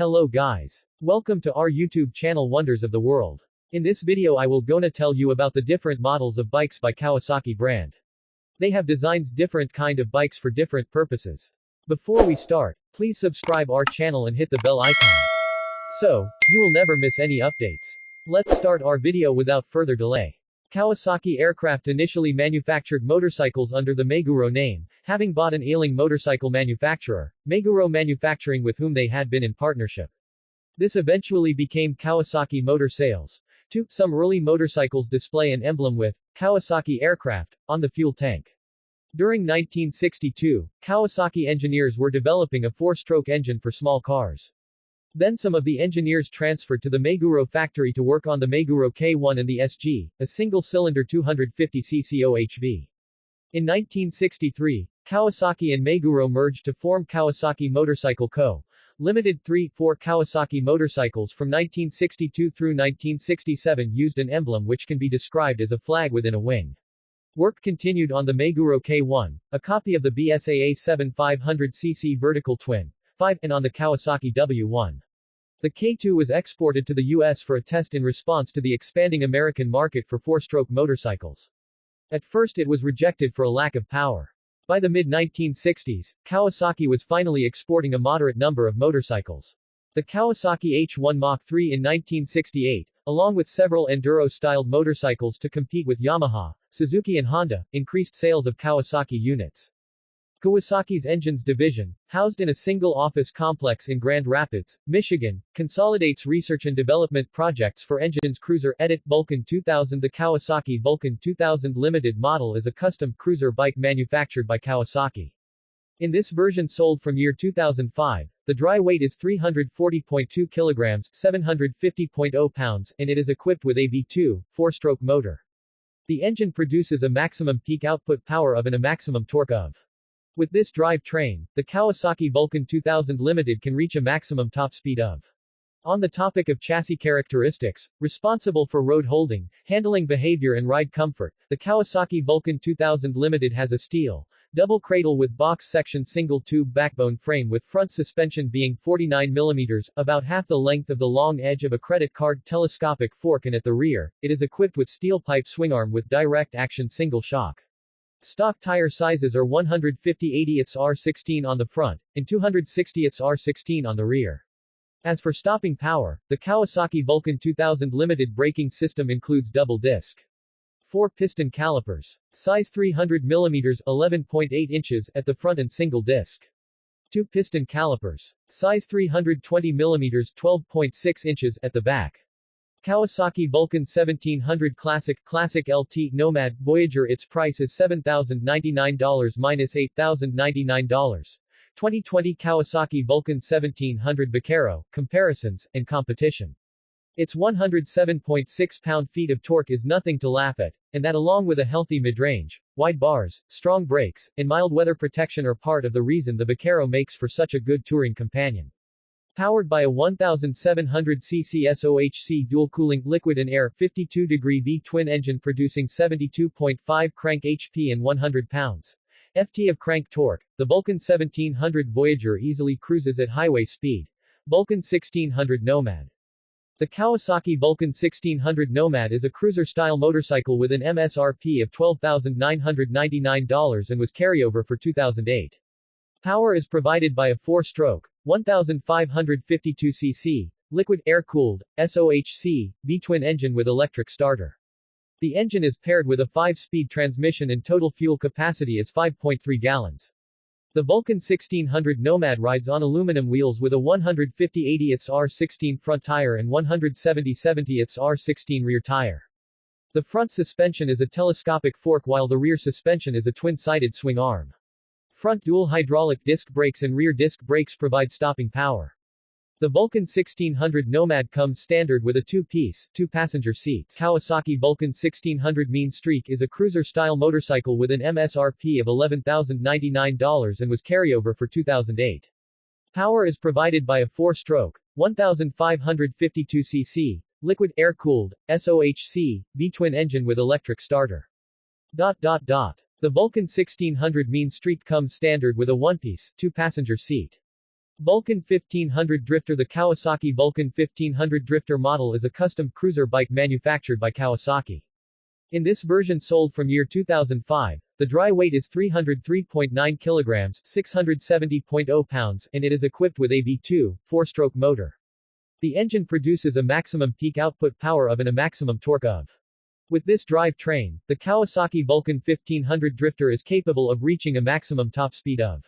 Hello guys. Welcome to our YouTube channel Wonders of the World. In this video I will gonna tell you about the different models of bikes by Kawasaki brand. They have designs different kind of bikes for different purposes. Before we start, please subscribe our channel and hit the bell icon. So, you will never miss any updates. Let's start our video without further delay. Kawasaki Aircraft initially manufactured motorcycles under the Meguro name, having bought an ailing motorcycle manufacturer, Meguro Manufacturing, with whom they had been in partnership. This eventually became Kawasaki Motor Sales. 2. Some early motorcycles display an emblem with Kawasaki Aircraft on the fuel tank. During 1962, Kawasaki engineers were developing a 4-stroke engine for small cars. Then some of the engineers transferred to the Meguro factory to work on the Meguro K1 and the SG, a single-cylinder 250cc OHV. In 1963, Kawasaki and Meguro merged to form Kawasaki Motorcycle Co. Limited. 3-4 Kawasaki motorcycles from 1962 through 1967 used an emblem which can be described as a flag within a wing. Work continued on the Meguro K1, a copy of the BSAA 7 500cc vertical twin, 5, and on the Kawasaki W1. The K2 was exported to the US for a test in response to the expanding American market for 4-stroke motorcycles. At first it was rejected for a lack of power. By the mid-1960s, Kawasaki was finally exporting a moderate number of motorcycles. The Kawasaki H1 Mach 3 in 1968, along with several enduro-styled motorcycles to compete with Yamaha, Suzuki and Honda, increased sales of Kawasaki units. Kawasaki's engines division, housed in a single office complex in Grand Rapids, Michigan, consolidates research and development projects for engines. Cruiser Edit Vulcan 2000. The Kawasaki Vulcan 2000 Limited model is a custom cruiser bike manufactured by Kawasaki. In this version, sold from year 2005, the dry weight is 340.2 kilograms, 750.0 pounds, and it is equipped with a V2, 4-stroke motor. The engine produces a maximum peak output power of and a maximum torque of. With this drivetrain, the Kawasaki Vulcan 2000 Limited can reach a maximum top speed of. On the topic of chassis characteristics, responsible for road holding, handling behavior and ride comfort, the Kawasaki Vulcan 2000 Limited has a steel, double cradle with box section single tube backbone frame with front suspension being 49 mm, about half the length of the long edge of a credit card telescopic fork, and at the rear, it is equipped with steel pipe swingarm with direct action single shock. Stock tire sizes are 150/80 R16 on the front, and 260 R16 on the rear. As for stopping power, the Kawasaki Vulcan 2000 Limited braking system includes double disc 4-piston calipers, size 300 mm 11.8 inches at the front, and single disc 2-piston calipers, size 320 mm 12.6 inches at the back. Kawasaki Vulcan 1700 Classic LT Nomad Voyager. Its price is $7,099 minus $8,099. 2020 Kawasaki Vulcan 1700 Vaquero, comparisons, and competition. Its 107.6 pound-feet of torque is nothing to laugh at, and that, along with a healthy midrange, wide bars, strong brakes, and mild weather protection, are part of the reason the Vaquero makes for such a good touring companion. Powered by a 1700cc SOHC dual-cooling, liquid and air, 52-degree V-twin engine producing 72.5 crank HP and 100 pounds-ft of crank torque, the Vulcan 1700 Voyager easily cruises at highway speed. Vulcan 1600 Nomad. The Kawasaki Vulcan 1600 Nomad is a cruiser-style motorcycle with an MSRP of $12,999 and was carryover for 2008. Power is provided by a 4-stroke, 1552cc, liquid air-cooled, SOHC, V-twin engine with electric starter. The engine is paired with a 5-speed transmission and total fuel capacity is 5.3 gallons. The Vulcan 1600 Nomad rides on aluminum wheels with a 150/80 R16 front tire and 170/70 R16 rear tire. The front suspension is a telescopic fork while the rear suspension is a twin-sided swing arm. Front dual hydraulic disc brakes and rear disc brakes provide stopping power. The Vulcan 1600 Nomad comes standard with a 2-piece, 2-passenger seats. Kawasaki Vulcan 1600 Mean Streak is a cruiser-style motorcycle with an MSRP of $11,099 and was carryover for 2008. Power is provided by a 4-stroke, 1552cc, liquid air-cooled, SOHC, V-twin engine with electric starter. The Vulcan 1600 Mean Streak comes standard with a 1-piece, 2-passenger seat. Vulcan 1500 Drifter. The Kawasaki Vulcan 1500 Drifter model is a custom cruiser bike manufactured by Kawasaki. In this version sold from year 2005, the dry weight is 303.9 kilograms, 670.0 pounds, and it is equipped with a V2, 4-stroke motor. The engine produces a maximum peak output power of and a maximum torque of. With this drive train, the Kawasaki Vulcan 1500 Drifter is capable of reaching a maximum top speed of.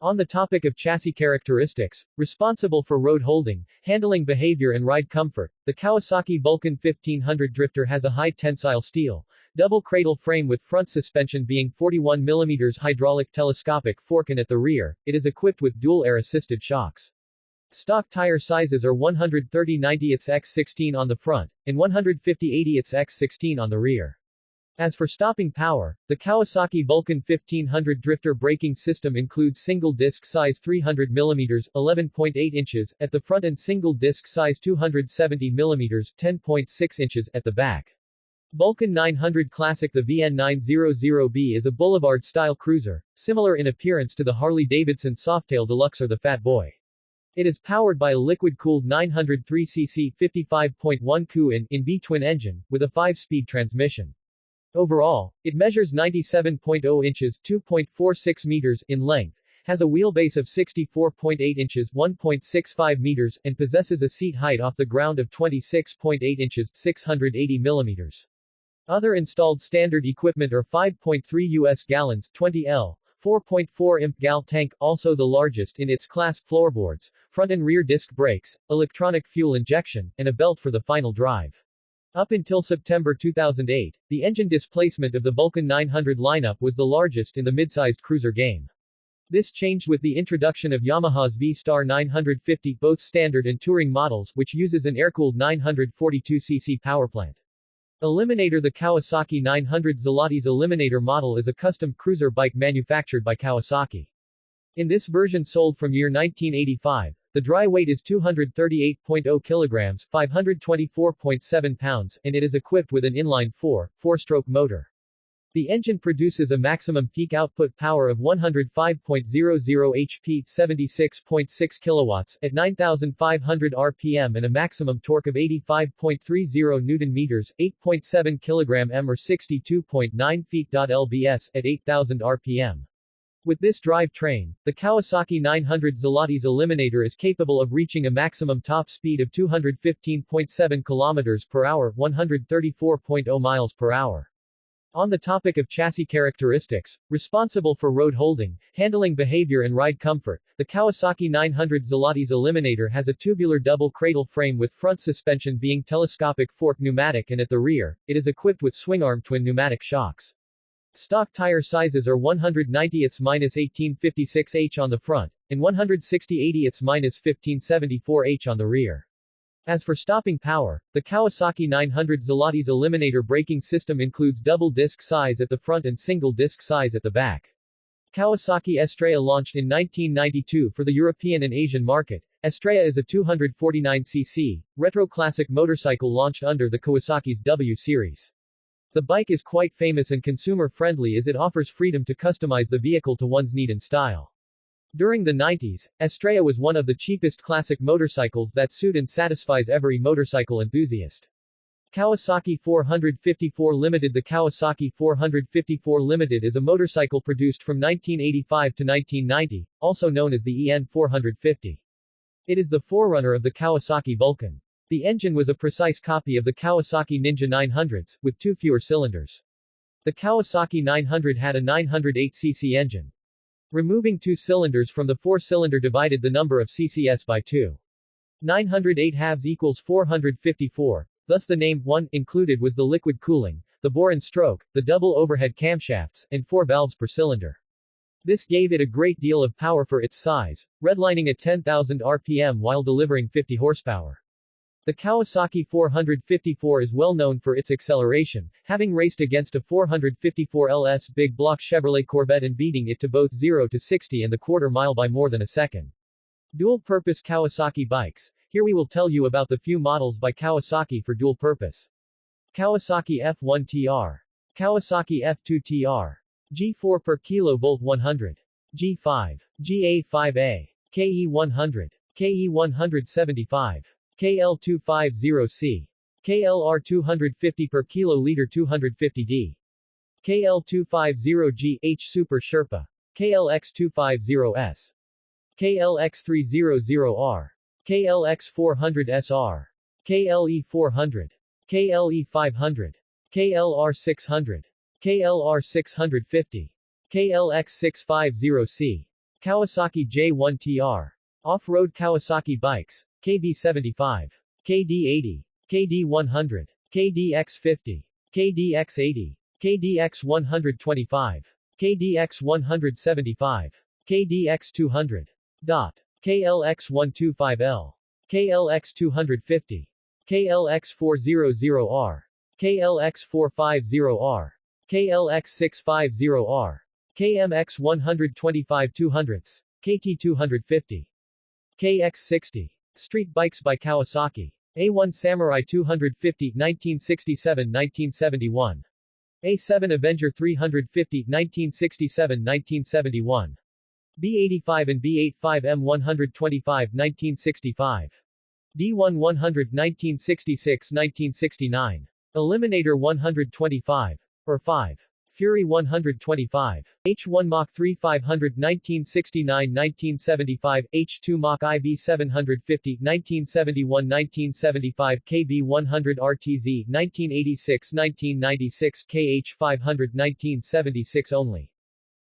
On the topic of chassis characteristics, responsible for road holding, handling behavior and ride comfort, the Kawasaki Vulcan 1500 Drifter has a high tensile steel, double cradle frame with front suspension being 41 mm hydraulic telescopic fork, and at the rear, it is equipped with dual air assisted shocks. Stock tire sizes are 130/90x16 on the front, and 150/80x16 on the rear. As for stopping power, the Kawasaki Vulcan 1500 Drifter braking system includes single disc size 300 mm, 11.8 inches, at the front and single disc size 270 mm, 10.6 inches, at the back. Vulcan 900 Classic. The VN900B is a boulevard-style cruiser, similar in appearance to the Harley-Davidson Softail Deluxe or the Fat Boy. It is powered by a liquid-cooled 903cc 55.1 Cu-in V-twin engine, with a 5-speed transmission. Overall, it measures 97.0 inches 2.46 meters in length, has a wheelbase of 64.8 inches 1.65 meters, and possesses a seat height off the ground of 26.8 inches 680 millimeters. Other installed standard equipment are 5.3 US gallons 20 L, 4.4 imp gal tank, also the largest in its class, floorboards, front and rear disc brakes, electronic fuel injection, and a belt for the final drive. Up until September 2008, the engine displacement of the Vulcan 900 lineup was the largest in the mid-sized cruiser game. This changed with the introduction of Yamaha's V-Star 950, both standard and touring models, which uses an air-cooled 942cc powerplant. Eliminator. The Kawasaki 900 Zlotys Eliminator model is a custom cruiser bike manufactured by Kawasaki. In this version sold from year 1985, the dry weight is 238.0 kilograms, 524.7 pounds, and it is equipped with an inline 4-stroke motor. The engine produces a maximum peak output power of 105.00 HP, 76.6 kilowatts, at 9,500 RPM, and a maximum torque of 85.30 Newton-meters, 8.7 kg/m or 62.9 feet/lbs, at 8,000 RPM. With this drive train, the Kawasaki 900 Zlotys Eliminator is capable of reaching a maximum top speed of 215.7 km per hour, 134.0 miles per hour. On the topic of chassis characteristics, responsible for road holding, handling behavior and ride comfort, the Kawasaki 900 Zlotys Eliminator has a tubular double cradle frame with front suspension being telescopic fork pneumatic, and at the rear, it is equipped with swing-arm twin pneumatic shocks. Stock tire sizes are 190/1856H on the front, and 160/80/1574H on the rear. As for stopping power, the Kawasaki 900 Zlotys Eliminator braking system includes double disc size at the front and single disc size at the back. Kawasaki Estrella launched in 1992 for the European and Asian market. Estrella is a 249cc, retro classic motorcycle launched under the Kawasaki's W series. The bike is quite famous and consumer-friendly as it offers freedom to customize the vehicle to one's need and style. During the 90s, Estrella was one of the cheapest classic motorcycles that suit and satisfies every motorcycle enthusiast. Kawasaki 454 Limited. The Kawasaki 454 Limited is a motorcycle produced from 1985 to 1990, also known as the EN 450. It is the forerunner of the Kawasaki Vulcan. The engine was a precise copy of the Kawasaki Ninja 900s, with 2 fewer cylinders. The Kawasaki 900 had a 908cc engine. Removing 2 cylinders from the 4-cylinder divided the number of CCS by 2. 908 halves equals 454, thus the name. 1 included was the liquid cooling, the bore and stroke, the double overhead camshafts, and 4 valves per cylinder. This gave it a great deal of power for its size, redlining at 10,000 RPM while delivering 50 horsepower. The Kawasaki 454 is well known for its acceleration, having raced against a 454 LS big block Chevrolet Corvette and beating it to both 0 to 60 and the quarter mile by more than a second. Dual-purpose Kawasaki bikes. Here we will tell you about the few models by Kawasaki for dual purpose. Kawasaki F1 TR. Kawasaki F2 TR. G4 per kilovolt 100. G5. GA5A. KE100, KE175, KL250C, KLR250 per kiloliter 250D, KL250G H Super Sherpa, KLX250S, KLX300R, KLX400SR, KLE400, KLE500, KLR600, KLR650, KLX650C, Kawasaki J1TR, Off-Road Kawasaki Bikes, KV75, KD80, KD100, KDX50, KDX80, KDX125, KDX175, KDX200. KLX125L, KLX250, KLX400R, KLX450R, KLX650R, KMX125 200s, KT250, KX60. Street Bikes by Kawasaki. A1 Samurai 250 1967-1971. A7 Avenger 350 1967-1971. B85 and B85 M125 1965. D1 100 1966-1969. Eliminator 125. Or 5. Fury 125. H1 Mach 3 500 1969-1975. H2 Mach IV 750 1971-1975. KV 100 RTZ 1986-1996. KH 500 1976 only.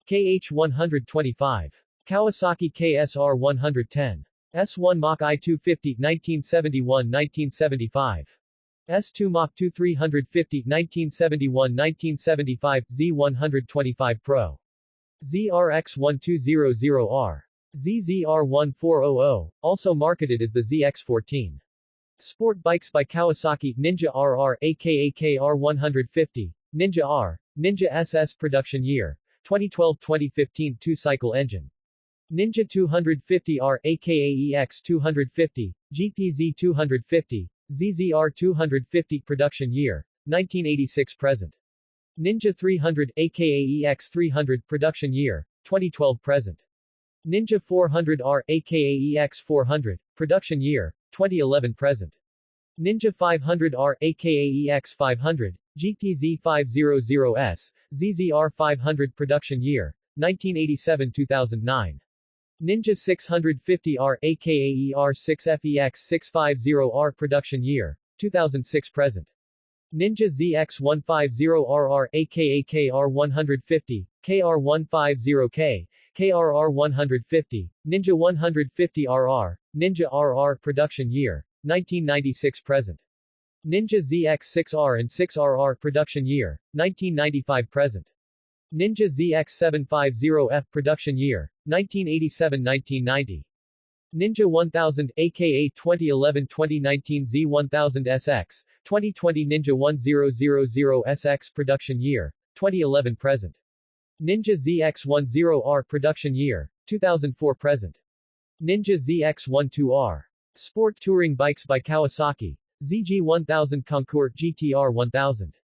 KH 125. Kawasaki KSR 110. S1 Mach I 250 1971-1975. S2 Mach 2 350 1971-1975. Z125 Pro. ZRX1200R. ZZR1400, also marketed as the ZX14. Sport Bikes by Kawasaki. Ninja RR aka KR150, Ninja R, Ninja SS production year, 2012-2015 two-cycle engine. Ninja 250R aka EX250, GPZ 250, ZZR 250 production year, 1986 present. Ninja 300 aka EX300 production year, 2012 present. Ninja 400R aka EX400 production year, 2011 present. Ninja 500R aka EX500, GPZ 500S, ZZR 500 production year, 1987-2009. Ninja 650R aka ER6FEX650R production year, 2006 present. Ninja ZX150RR aka KR150, KR150K, KRR150, Ninja 150RR, Ninja RR production year, 1996 present. Ninja ZX6R and 6RR production year, 1995 present. Ninja ZX750F production year, 1987-1990. Ninja 1000 aka 2011-2019 Z1000SX, 2020 Ninja 1000SX production year, 2011 present. Ninja ZX10R production year, 2004 present. Ninja ZX12R. Sport Touring Bikes by Kawasaki. ZG1000 Concours GTR 1000.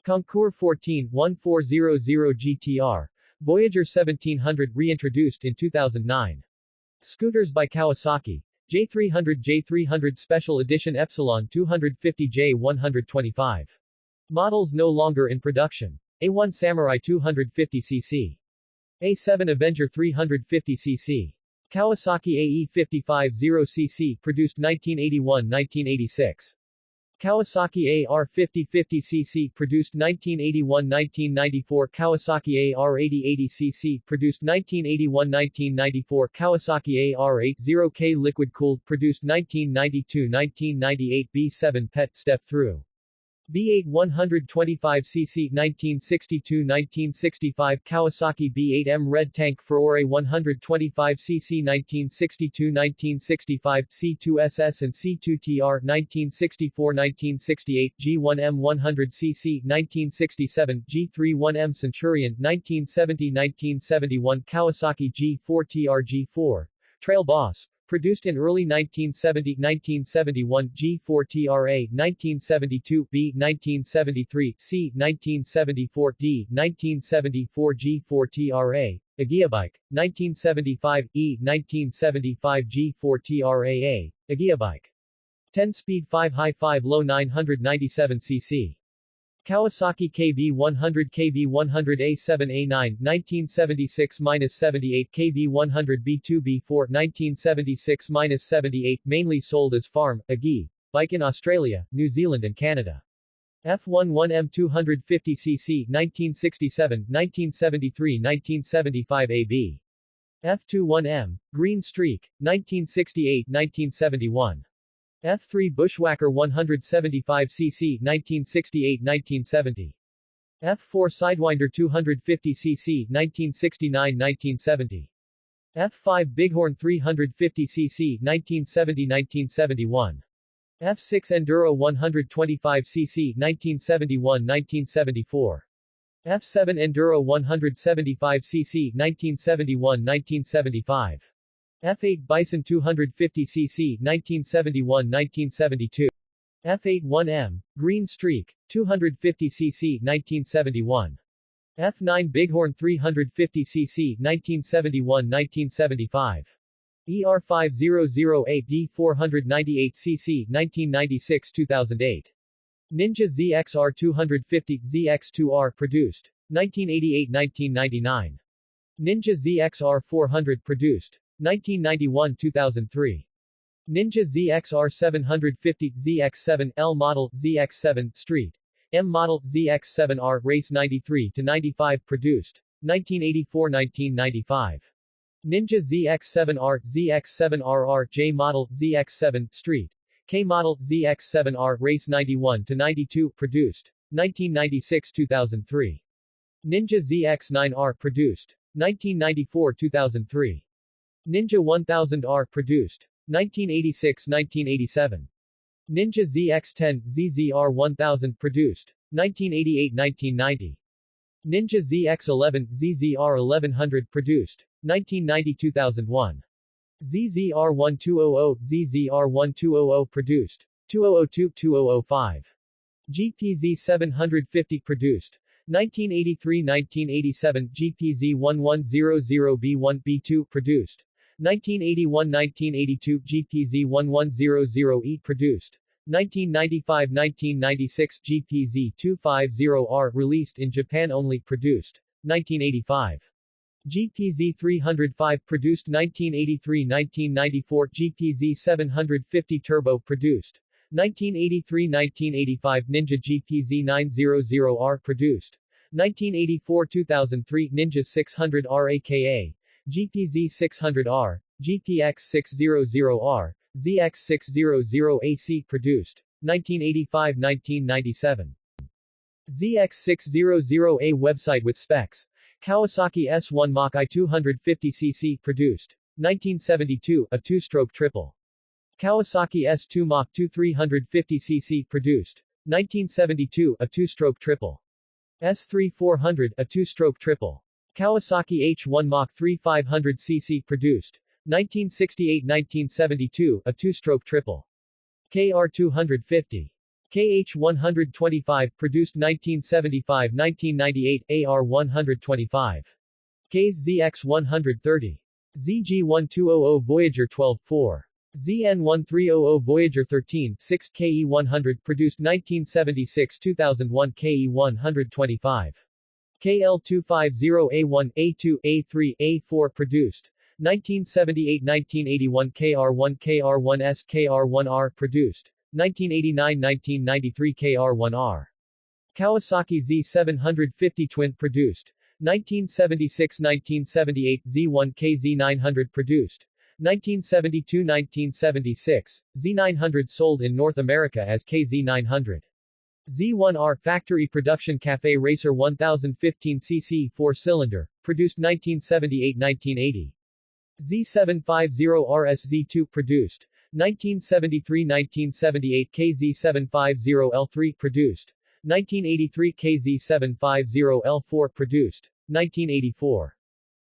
Concours 14 1400 GTR. Voyager 1700 reintroduced in 2009. Scooters by Kawasaki. J300 J300 Special Edition Epsilon 250 J125. Models no longer in production. A1 Samurai 250cc. A7 Avenger 350cc. Kawasaki AE55 0cc produced 1981-1986. Kawasaki AR50 50cc produced 1981-1994. Kawasaki AR80 80cc produced 1981-1994. Kawasaki AR80K liquid-cooled produced 1992-1998. B7 PET step-through. B8 125cc 1962-1965. Kawasaki B8M Red Tank Furore 125cc 1962-1965. C2SS and C2TR 1964-1968. G1M 100cc 1967. G31M Centurion 1970-1971. Kawasaki G4TR G4 Trail Boss produced in early 1970-1971. G4TRA 1972. B 1973. C 1974. D 1974. G4TRA Agiabike, 1975, E 1975 G4 TRAA, Agiabike. 10 speed 5 high 5 low 997 cc. Kawasaki KV100 KV100A7A9 1976-78 KV100B2B4 1976-78 mainly sold as farm, Agi, bike in Australia, New Zealand and Canada. F11M 250cc 1967, 1973, 1975 AB. F21M, Green Streak, 1968, 1971. F3 Bushwhacker 175cc 1968-1970. F4 Sidewinder 250cc 1969-1970. F5 Bighorn 350cc 1970-1971. F6 Enduro 125cc 1971-1974. F7 Enduro 175cc 1971-1975. F8 Bison 250cc 1971-1972. F8 1M, Green Streak, 250cc 1971. F9 Bighorn 350cc 1971-1975. ER500A D498cc 1996-2008. Ninja ZXR 250 ZX2R produced. 1988-1999. Ninja ZXR 400 produced. 1991-2003. Ninja ZXR 750 ZX7 L model ZX7 Street. M model ZX7R Race 93-95 produced. 1984-1995. Ninja ZX7R ZX7RR J model ZX7 Street. K model ZX7R Race 91-92 produced. 1996-2003. Ninja ZX9R produced. 1994-2003. Ninja 1000R produced. 1986-1987. Ninja ZX10 ZZR 1000 produced. 1988-1990. Ninja ZX11 ZZR 1100 produced. 1990-2001. ZZR 1200 ZZR 1200 produced. 2002-2005. GPZ 750 produced. 1983-1987 GPZ 1100B1B2 produced. 1981-1982 GPZ 1100E produced. 1995-1996 GPZ 250R released in Japan only produced. 1985. GPZ 305 produced 1983-1994 GPZ 750 Turbo produced. 1983-1985 Ninja GPZ 900R produced. 1984-2003 Ninja 600R aka GPZ 600R, GPX 600R, ZX 600AC produced. 1985-1997. ZX 600A website with specs. Kawasaki S1 Mach-I 250cc produced. 1972, a two-stroke triple. Kawasaki S2 Mach-2 350cc produced. 1972, a two-stroke triple. S3 400, a two-stroke triple. Kawasaki H1 Mach-3 500cc produced. 1968-1972, a two-stroke triple. KR 250. KH 125 produced 1975-1998 AR 125. KZX 130. ZG 1200 Voyager 12-4. ZN 1300 Voyager 13-6 KE 100 produced 1976-2001 KE 125. KL 250A1, A2, A3, A4 produced. 1978-1981 KR1 KR1S KR1R produced. 1989-1993 KR1R. Kawasaki Z750 Twin produced. 1976-1978 Z1 KZ900 produced. 1972-1976, Z900 sold in North America as KZ900. Z1R Factory Production Cafe Racer 1015cc 4-cylinder, produced 1978-1980. Z750RS Z2 produced. 1973-1978 KZ750L3 produced. 1983 KZ750L4 produced. 1984.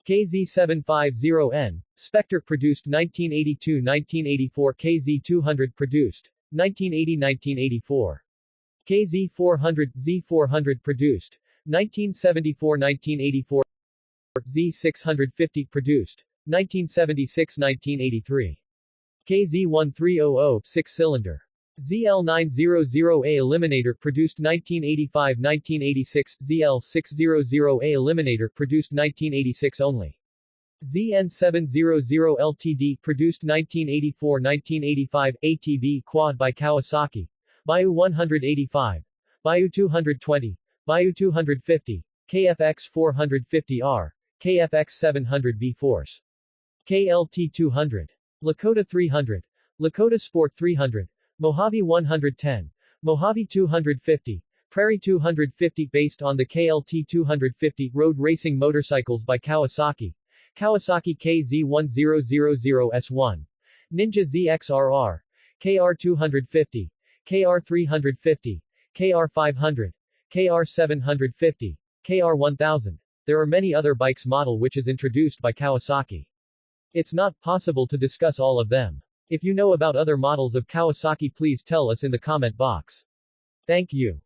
KZ750N, Spectre produced 1982-1984 KZ200 produced. 1980-1984. KZ400 Z400 produced. 1974-1984 Z650 produced 1976-1983. KZ1300 6-cylinder. ZL900A Eliminator produced 1985-1986. ZL600A Eliminator produced 1986 only. ZN700 LTD produced 1984-1985. ATV quad by Kawasaki. Bayou 185. Bayou 220. Bayou 250. KFX 450R. KFX 700B Force. KLT 200. Lakota 300. Lakota Sport 300. Mojave 110. Mojave 250. Prairie 250 based on the KLT 250 road racing motorcycles by Kawasaki. Kawasaki KZ1000S1. Ninja ZXRR. KR 250. KR 350. KR 500. KR 750. KR 1000. There are many other bikes model which is introduced by Kawasaki. It's not possible to discuss all of them. If you know about other models of Kawasaki, please tell us in the comment box. Thank you.